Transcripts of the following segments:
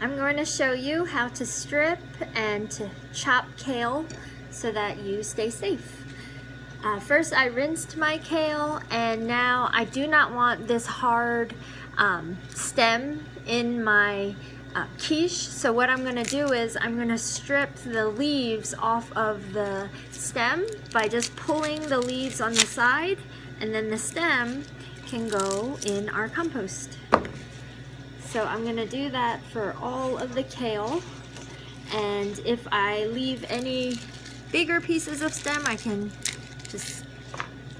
I'm going to show you how to strip and to chop kale so that you stay safe. First I rinsed my kale, and now I do not want this hard stem in my quiche. So what I'm going to do is I'm going to strip the leaves off of the stem by just pulling the leaves on the side, and then the stem can go in our compost. So I'm going to do that for all of the kale, and if I leave any bigger pieces of stem, I can just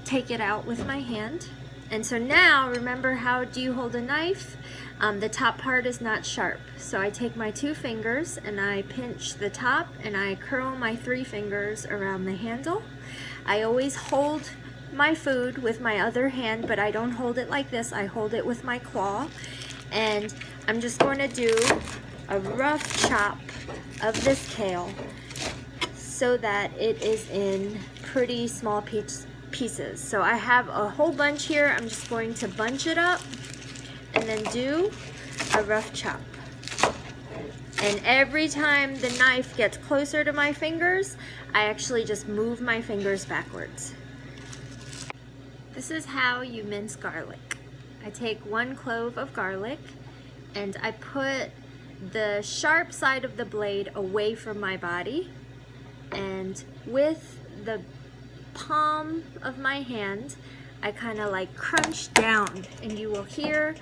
take it out with my hand. And so now, remember, how do you hold a knife? The top part is not sharp. So I take my 2 fingers and I pinch the top, and I curl my 3 fingers around the handle. I always hold my food with my other hand, but I don't hold it like this. I hold it with my claw. And I'm just going to do a rough chop of this kale so that it is in pretty small pieces. So I have a whole bunch here. I'm just going to bunch it up and then do a rough chop. And every time the knife gets closer to my fingers, I actually just move my fingers backwards. This is how you mince garlic. I take 1 clove of garlic and I put the sharp side of the blade away from my body, and with the palm of my hand I kind of like crunch down, and you will hear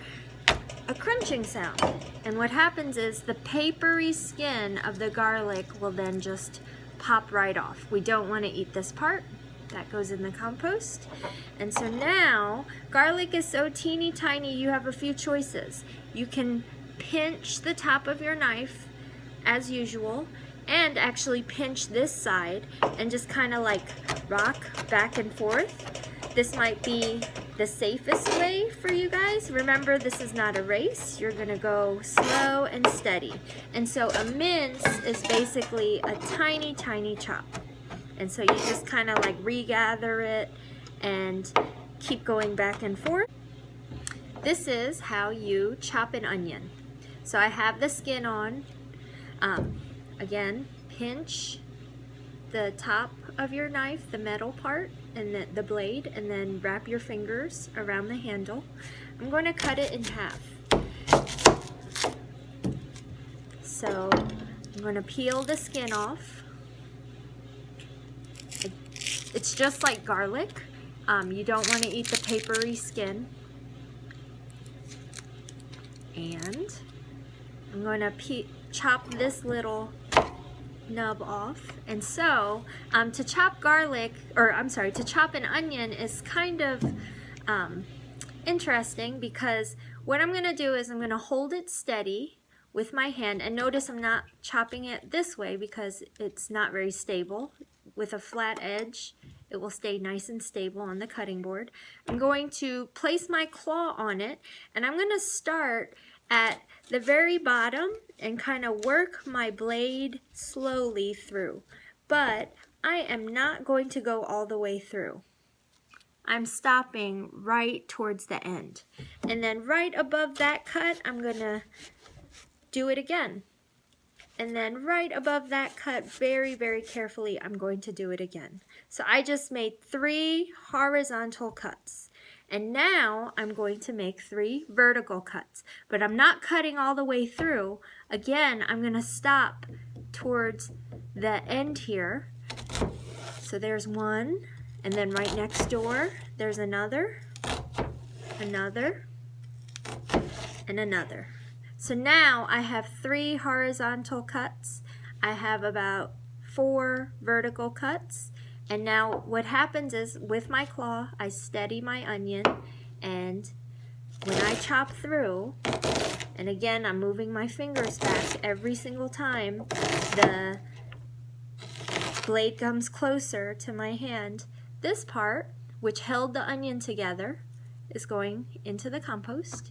a crunching sound. And what happens is the papery skin of the garlic will then just pop right off. We don't want to eat this part. That goes in the compost. And so now, garlic is so teeny tiny, you have a few choices. You can pinch the top of your knife as usual, and actually pinch this side and just kind of like rock back and forth. This might be the safest way for you guys. Remember, this is not a race. You're gonna go slow and steady. And so a mince is basically a tiny, tiny chop. And so you just kind of like regather it and keep going back and forth. This is how you chop an onion. So I have the skin on. Again, pinch the top of your knife, the metal part, and the blade, and then wrap your fingers around the handle. I'm going to cut it in half. So I'm going to peel the skin off. It's just like garlic. You don't want to eat the papery skin. And I'm going to chop this little nub off. And so to chop garlic, or I'm sorry, to chop an onion is kind of interesting, because what I'm going to do is I'm going to hold it steady with my hand, and notice I'm not chopping it this way because it's not very stable. With a flat edge, it will stay nice and stable on the cutting board. I'm going to place my claw on it, and I'm going to start at the very bottom and kind of work my blade slowly through. But I am not going to go all the way through. I'm stopping right towards the end. And then right above that cut, I'm going to do it again. And then right above that cut, very, very carefully, I'm going to do it again. So I just made 3 horizontal cuts. And now I'm going to make 3 vertical cuts. But I'm not cutting all the way through. Again, I'm going to stop towards the end here. So there's 1, and then right next door, there's another, another, and another. So now I have 3 horizontal cuts. I have about 4 vertical cuts. And now what happens is, with my claw, I steady my onion, and when I chop through, and again I'm moving my fingers back every single time the blade comes closer to my hand, this part, which held the onion together, is going into the compost.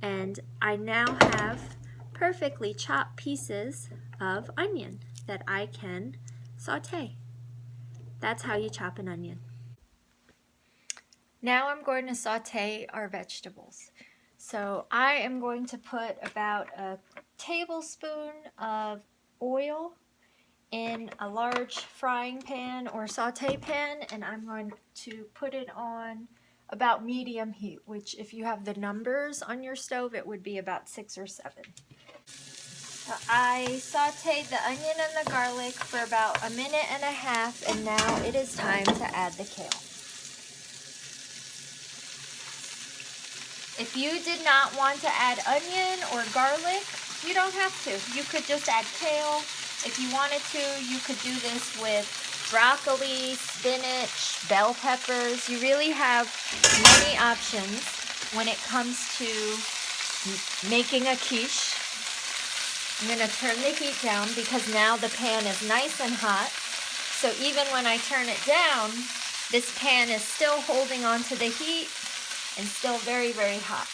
And I now have perfectly chopped pieces of onion that I can saute. That's how you chop an onion. Now I'm going to saute our vegetables. So I am going to put about a tablespoon of oil in a large frying pan or saute pan, and I'm going to put it on about medium heat, which if you have the numbers on your stove, it would be about 6 or 7. So I sauteed the onion and the garlic for about 1.5 minutes, and now it is time to add the kale. If you did not want to add onion or garlic, you don't have to. You could just add kale. If you wanted to, you could do this with broccoli, spinach, bell peppers. You really have many options when it comes to making a quiche. I'm going to turn the heat down because now the pan is nice and hot. So even when I turn it down, this pan is still holding on to the heat and still very, very hot.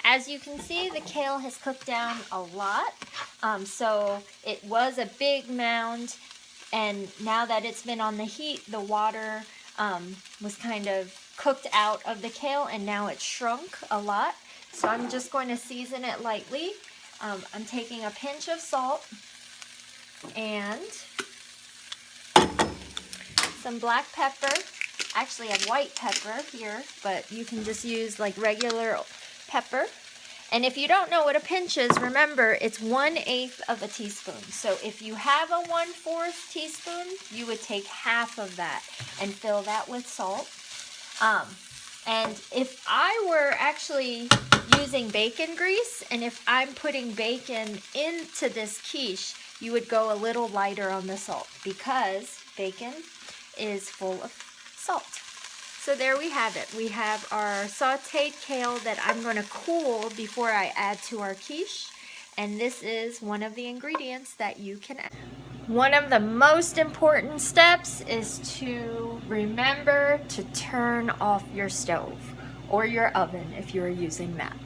As you can see, the kale has cooked down a lot. So it was a big mound, and now that it's been on the heat, the water was kind of cooked out of the kale, and now it's shrunk a lot. So I'm just going to season it lightly. I'm taking a pinch of salt and some black pepper. Actually, I have white pepper here, but you can just use like regular pepper. And if you don't know what a pinch is, remember it's 1/8 of a teaspoon. So if you have a 1/4 teaspoon, you would take half of that and fill that with salt. And if I were actually using bacon grease, and if I'm putting bacon into this quiche, you would go a little lighter on the salt because bacon is full of salt. So there we have it. We have our sauteed kale that I'm going to cool before I add to our quiche. And this is one of the ingredients that you can add. One of the most important steps is to remember to turn off your stove or your oven if you're using that.